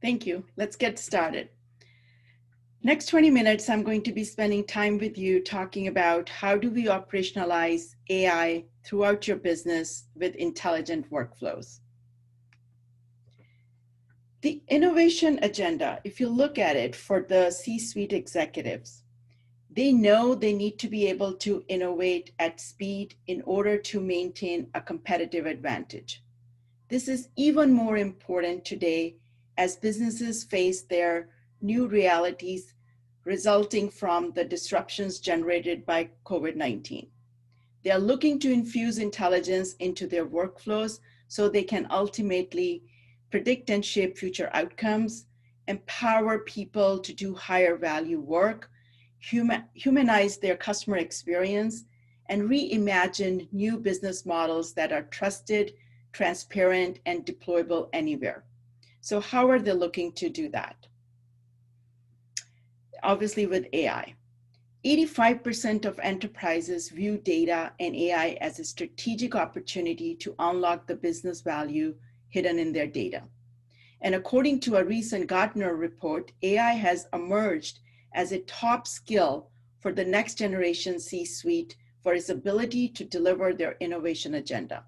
Thank you. Let's get started. Next 20 minutes, I'm going to be spending time with you talking about how do we operationalize AI throughout your business with intelligent workflows. The innovation agenda, if you look at it for the C-suite executives, they know they need to be able to innovate at speed in order to maintain a competitive advantage. This is even more important today as businesses face their new realities resulting from the disruptions generated by COVID-19. They are looking to infuse intelligence into their workflows so they can ultimately predict and shape future outcomes, empower people to do higher value work, humanize their customer experience, and reimagine new business models that are trusted, transparent, and deployable anywhere. So how are they looking to do that? Obviously with AI. 85% of enterprises view data and AI as a strategic opportunity to unlock the business value hidden in their data. And according to a recent Gartner report, AI has emerged as a top skill for the next generation C-suite for its ability to deliver their innovation agenda.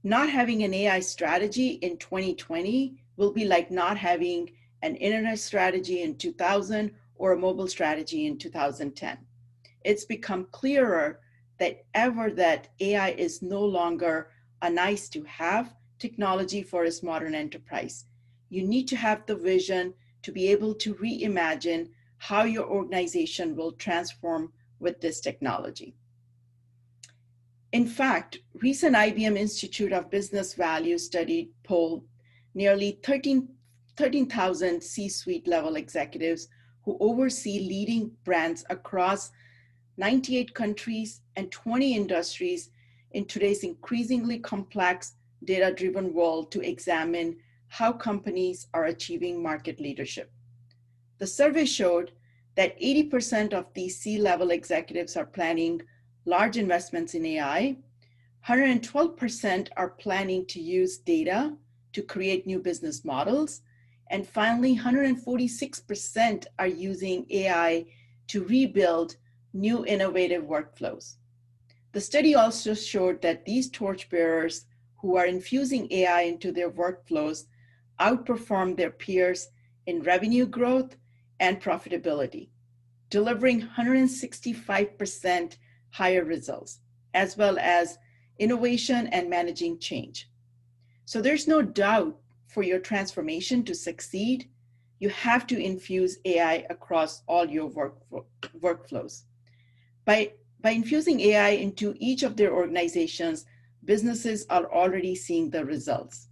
Not having an AI strategy in 2020 will be like not having an internet strategy in 2000 or a mobile strategy in 2010. It's become clearer that AI is no longer a nice to have technology for its modern enterprise. You need to have the vision to be able to reimagine how your organization will transform with this technology. In fact, recent IBM Institute of Business Value study polled nearly 13,000 C-suite level executives who oversee leading brands across 98 countries and 20 industries in today's increasingly complex data-driven world to examine how companies are achieving market leadership. The survey showed that 80% of these C-level executives are planning large investments in AI, 112% are planning to use data to create new business models, and finally, 146% are using AI to rebuild new innovative workflows. The study also showed that these torchbearers who are infusing AI into their workflows outperform their peers in revenue growth and profitability, delivering 165% higher results, as well as innovation and managing change. So there's no doubt for your transformation to succeed, you have to infuse AI across all your workflows. By infusing AI into each of their organizations, businesses are already seeing the results.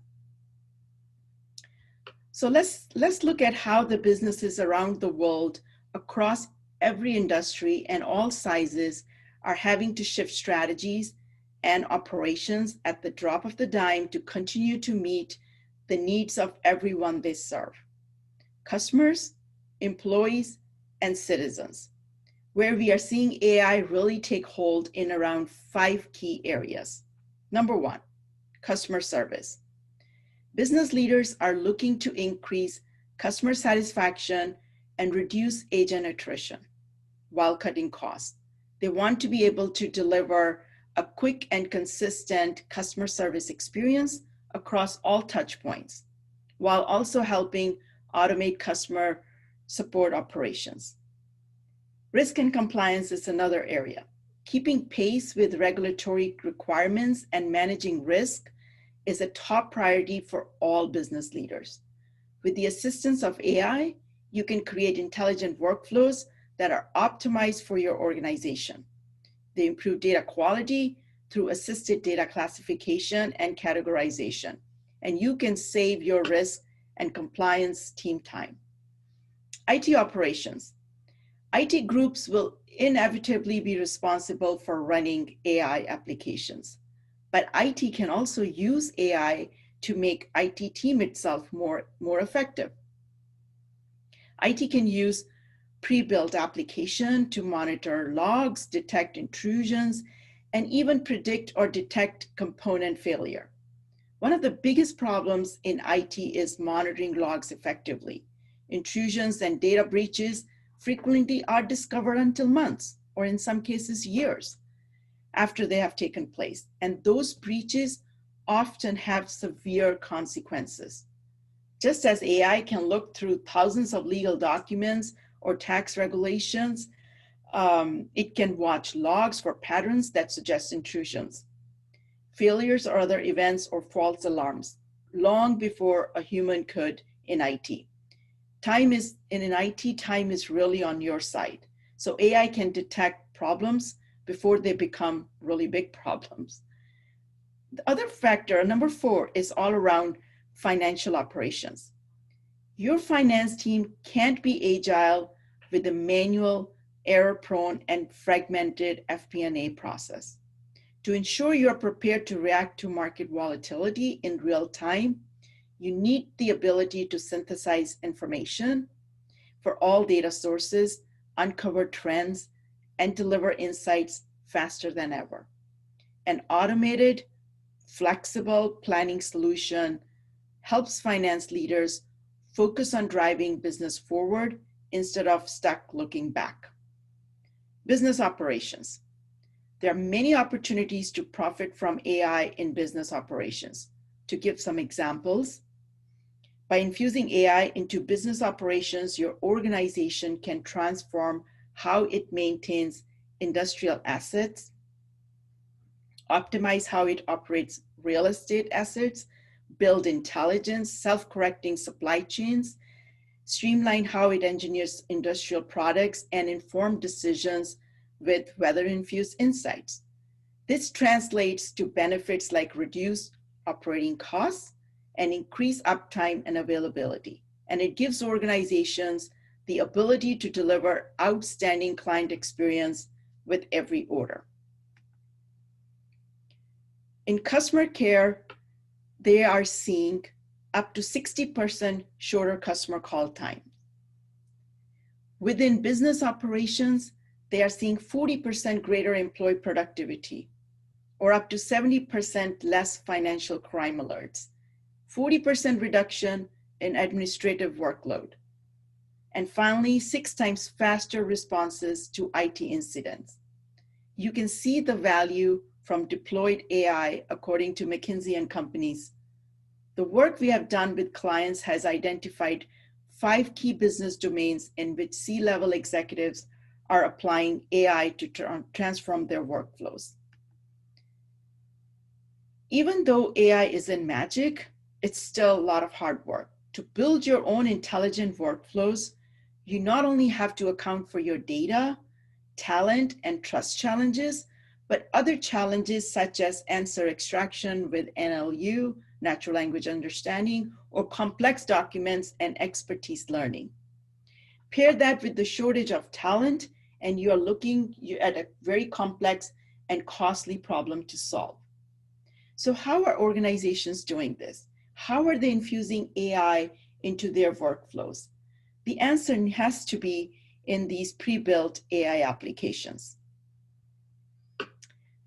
So let's look at how the businesses around the world across every industry and all sizes are having to shift strategies and operations at the drop of the dime to continue to meet the needs of everyone they serve: customers, employees, and citizens, where we are seeing AI really take hold in around 5 key areas. Number 1, customer service. Business leaders are looking to increase customer satisfaction and reduce agent attrition while cutting costs. They want to be able to deliver a quick and consistent customer service experience across all touch points, while also helping automate customer support operations. Risk and compliance is another area. Keeping pace with regulatory requirements and managing risk is a top priority for all business leaders. With the assistance of AI, you can create intelligent workflows that are optimized for your organization. They improve data quality through assisted data classification and categorization, and you can save your risk and compliance team time. IT operations. IT groups will inevitably be responsible for running AI applications, but IT can also use AI to make IT team itself more effective. IT can use pre-built application to monitor logs, detect intrusions, and even predict or detect component failure. One of the biggest problems in IT is monitoring logs effectively. Intrusions and data breaches frequently are discovered until months, or in some cases years, after they have taken place. And those breaches often have severe consequences. Just as AI can look through thousands of legal documents or tax regulations, it can watch logs for patterns that suggest intrusions, failures or other events or false alarms long before a human could in IT. In IT, time is really on your side. So AI can detect problems before they become really big problems. The other factor, number 4, is all around financial operations. Your finance team can't be agile with a manual, error-prone, and fragmented FP&A process. To ensure you're prepared to react to market volatility in real time, you need the ability to synthesize information for all data sources, uncover trends, and deliver insights faster than ever. An automated, flexible planning solution helps finance leaders focus on driving business forward instead of stuck looking back. Business operations. There are many opportunities to profit from AI in business operations. To give some examples, by infusing AI into business operations, your organization can transform how it maintains industrial assets, optimize how it operates real estate assets, build intelligent, self-correcting supply chains, streamline how it engineers industrial products, and inform decisions with weather-infused insights. This translates to benefits like reduced operating costs and increased uptime and availability. And it gives organizations the ability to deliver outstanding client experience with every order. In customer care, they are seeing up to 60% shorter customer call time. Within business operations, they are seeing 40% greater employee productivity, or up to 70% less financial crime alerts, 40% reduction in administrative workload, and finally, 6 times faster responses to IT incidents. You can see the value from deployed AI according to McKinsey and Company's. The work we have done with clients has identified 5 key business domains in which C-level executives are applying AI to transform their workflows. Even though AI isn't magic, it's still a lot of hard work. To build your own intelligent workflows, you not only have to account for your data, talent, and trust challenges, but other challenges such as answer extraction with NLU, natural language understanding, or complex documents and expertise learning. Pair that with the shortage of talent, and you are looking at a very complex and costly problem to solve. So how are organizations doing this? How are they infusing AI into their workflows? The answer has to be in these pre-built AI applications.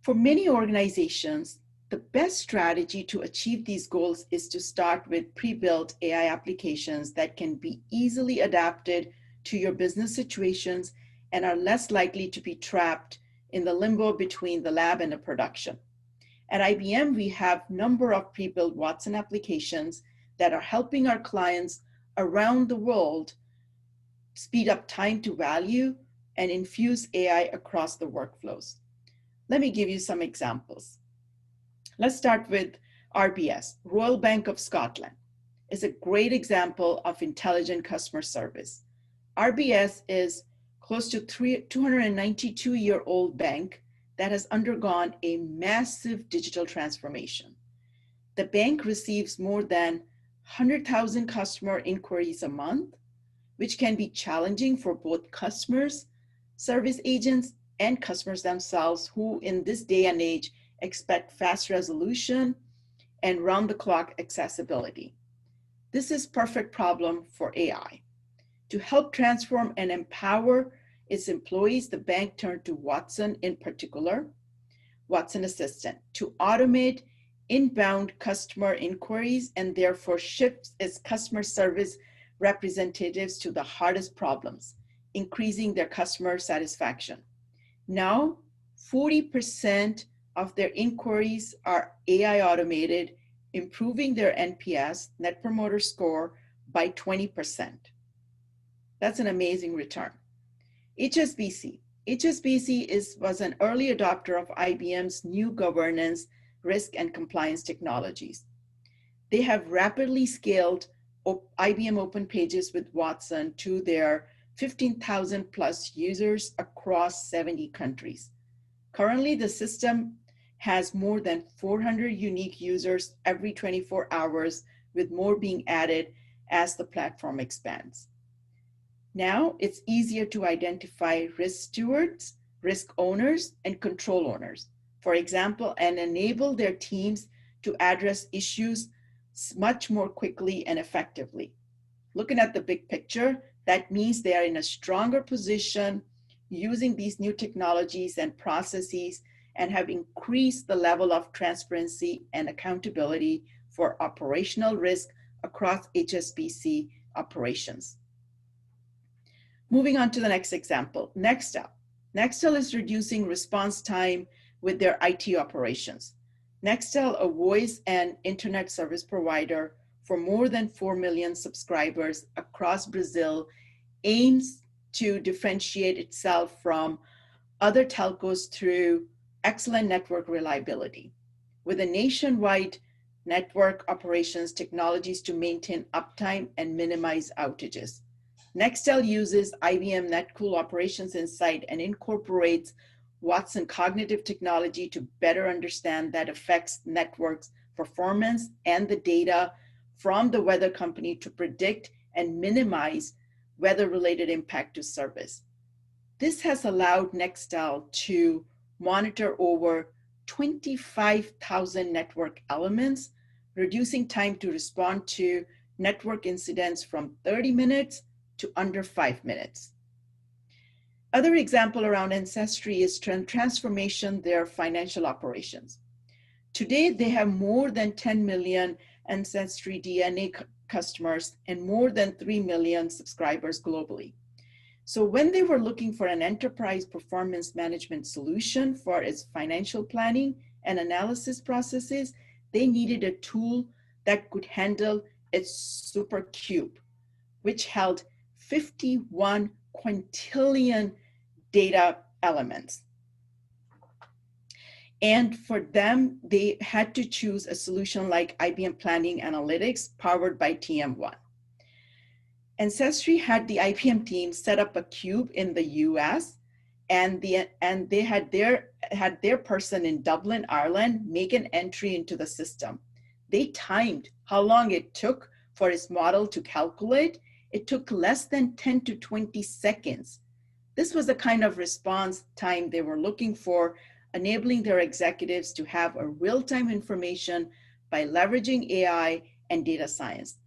For many organizations, the best strategy to achieve these goals is to start with pre-built AI applications that can be easily adapted to your business situations and are less likely to be trapped in the limbo between the lab and the production. At IBM, we have a number of pre-built Watson applications that are helping our clients around the world speed up time to value and infuse AI across the workflows. Let me give you some examples. Let's start with RBS, Royal Bank of Scotland. It's a great example of intelligent customer service. RBS is close to 292-year-old bank that has undergone a massive digital transformation. The bank receives more than 100,000 customer inquiries a month, which can be challenging for both customers, service agents, and customers themselves, who in this day and age expect fast resolution and round-the-clock accessibility. This is a perfect problem for AI. To help transform and empower its employees, the bank turned to Watson in particular, Watson Assistant, to automate inbound customer inquiries and therefore shifts its customer service representatives to the hardest problems, increasing their customer satisfaction. Now, 40% of their inquiries are AI automated, improving their NPS, Net Promoter Score, by 20%. That's an amazing return. HSBC. HSBC was an early adopter of IBM's new governance, risk, and compliance technologies. They have rapidly scaled IBM Open Pages with Watson to their 15,000 plus users across 70 countries. Currently, the system has more than 400 unique users every 24 hours, with more being added as the platform expands. Now, it's easier to identify risk stewards, risk owners, and control owners, for example, and enable their teams to address issues much more quickly and effectively. Looking at the big picture, that means they are in a stronger position using these new technologies and processes and have increased the level of transparency and accountability for operational risk across HSBC operations. Moving on to the next example, Nextel. Nextel is reducing response time with their IT operations. Nextel, a voice and internet service provider for more than 4 million subscribers across Brazil, aims to differentiate itself from other telcos through excellent network reliability. With a nationwide network operations technologies to maintain uptime and minimize outages. Nextel uses IBM NetCool Operations Insight and incorporates Watson cognitive technology to better understand that affects networks performance and the data from the weather company to predict and minimize weather-related impact to service. This has allowed Nextel to monitor over 25,000 network elements, reducing time to respond to network incidents from 30 minutes to under 5 minutes. Other example around Ancestry is transformation their financial operations. Today, they have more than 10 million Ancestry DNA customers and more than 3 million subscribers globally. So when they were looking for an enterprise performance management solution for its financial planning and analysis processes, they needed a tool that could handle its supercube, which held 51 quintillion data elements. And for them, they had to choose a solution like IBM Planning Analytics powered by TM1. Ancestry had the IBM team set up a cube in the US, and they had their person in Dublin, Ireland, make an entry into the system. They timed how long it took for its model to calculate. It took less than 10 to 20 seconds. This was the kind of response time they were looking for, enabling their executives to have a real-time information by leveraging AI and data science.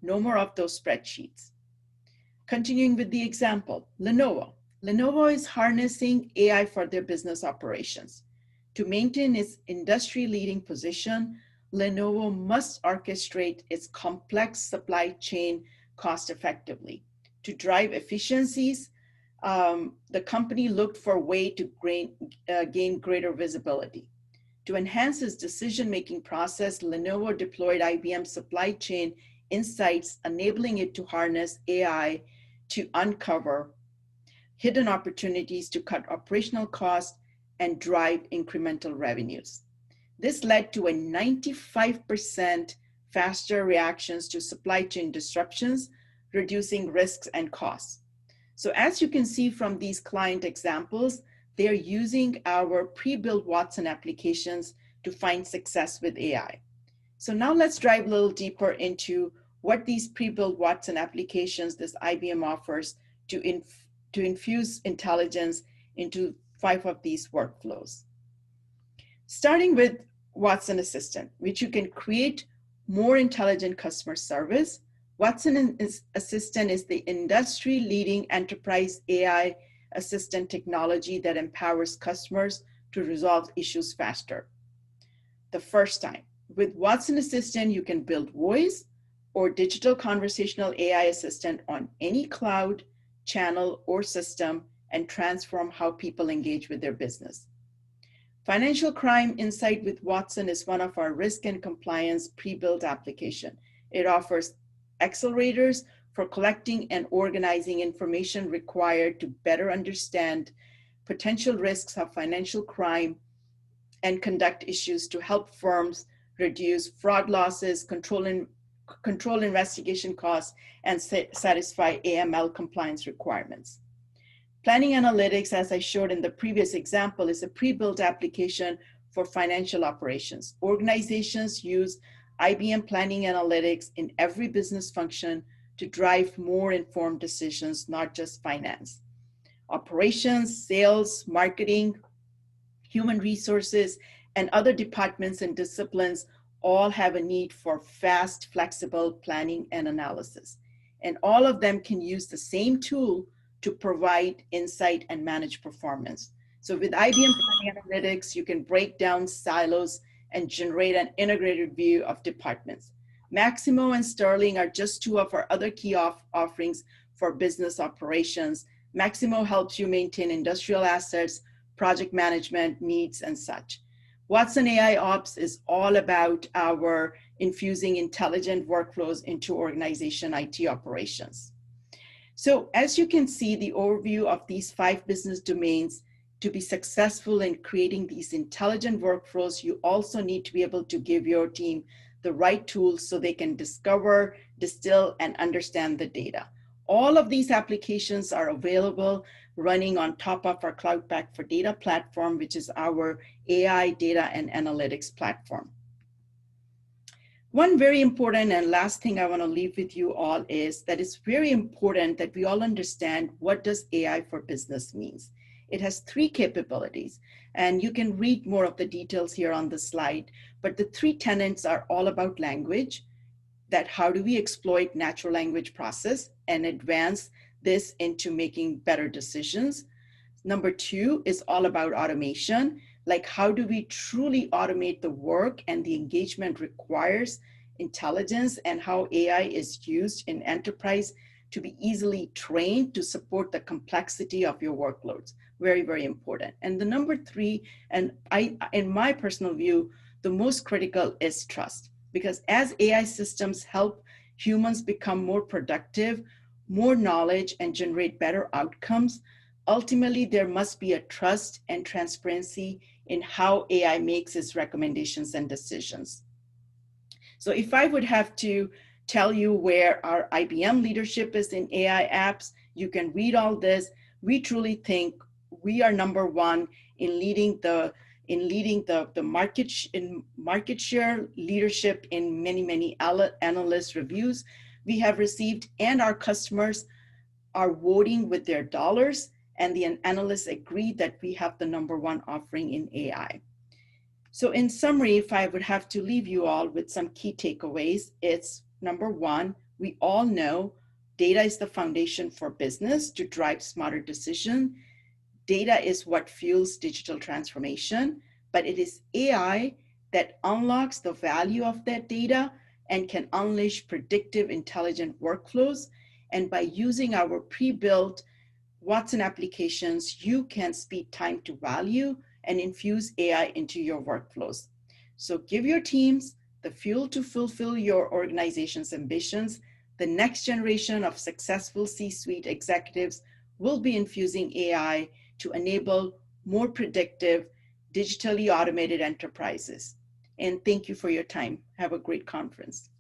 No more of those spreadsheets. Continuing with the example, Lenovo. Lenovo is harnessing AI for their business operations. To maintain its industry-leading position, Lenovo must orchestrate its complex supply chain cost-effectively. To drive efficiencies, the company looked for a way to gain greater visibility. To enhance its decision-making process, Lenovo deployed IBM Supply Chain Insights, enabling it to harness AI to uncover hidden opportunities to cut operational costs and drive incremental revenues. This led to a 95% faster reactions to supply chain disruptions, reducing risks and costs. So as you can see from these client examples, they are using our pre-built Watson applications to find success with AI. So now let's dive a little deeper into what these pre-built Watson applications this IBM offers to infuse intelligence into 5 of these workflows. Starting with Watson Assistant, which you can create more intelligent customer service. Watson Assistant is the industry-leading enterprise AI assistant technology that empowers customers to resolve issues faster. The first time. with Watson Assistant, you can build voice or digital conversational AI assistant on any cloud, channel, or system and transform how people engage with their business. Financial Crime Insight with Watson is one of our risk and compliance pre-built application. It offers accelerators for collecting and organizing information required to better understand potential risks of financial crime and conduct issues to help firms reduce fraud losses, control investigation costs, and satisfy AML compliance requirements. Planning Analytics, as I showed in the previous example, is a pre-built application for financial operations. Organizations use IBM Planning Analytics in every business function to drive more informed decisions, not just finance. Operations, sales, marketing, human resources, and other departments and disciplines all have a need for fast, flexible planning and analysis. And all of them can use the same tool to provide insight and manage performance. So with IBM Planning Analytics, you can break down silos and generate an integrated view of departments. Maximo and Sterling are just two of our other key offerings for business operations. Maximo helps you maintain industrial assets, project management needs, and such. Watson AI Ops is all about our infusing intelligent workflows into organization IT operations. So as you can see, the overview of these 5 business domains, to be successful in creating these intelligent workflows, you also need to be able to give your team the right tools so they can discover, distill, and understand the data. All of these applications are available running on top of our Cloud Pak for Data platform, which is our AI data and analytics platform. One very important and last thing I want to leave with you all is that it's very important that we all understand what does AI for business means. It has 3 capabilities, and you can read more of the details here on the slide, but the 3 tenets are all about language, that how do we exploit natural language process and advance this into making better decisions. Number 2 is all about automation, like how do we truly automate the work and the engagement requires intelligence, and how AI is used in enterprise to be easily trained to support the complexity of your workloads. Very, very important. And the number 3, and in my personal view, the most critical is trust. Because as AI systems help humans become more productive, more knowledge, and generate better outcomes, ultimately there must be a trust and transparency in how AI makes its recommendations and decisions. So if I would have to tell you where our IBM leadership is in AI apps, you can read all this. We truly think we are number 1 in leading the market share leadership in many analyst reviews we have received, and our customers are voting with their dollars, and the analysts agree that we have the number 1 offering in AI. So in summary, if I would have to leave you all with some key takeaways, it's number 1, we all know data is the foundation for business to drive smarter decisions. Data is what fuels digital transformation, but it is AI that unlocks the value of that data and can unleash predictive intelligent workflows. And by using our pre-built Watson applications, you can speed time to value and infuse AI into your workflows. So give your teams the fuel to fulfill your organization's ambitions. The next generation of successful C-suite executives will be infusing AI to enable more predictive, digitally automated enterprises. And thank you for your time. Have a great conference.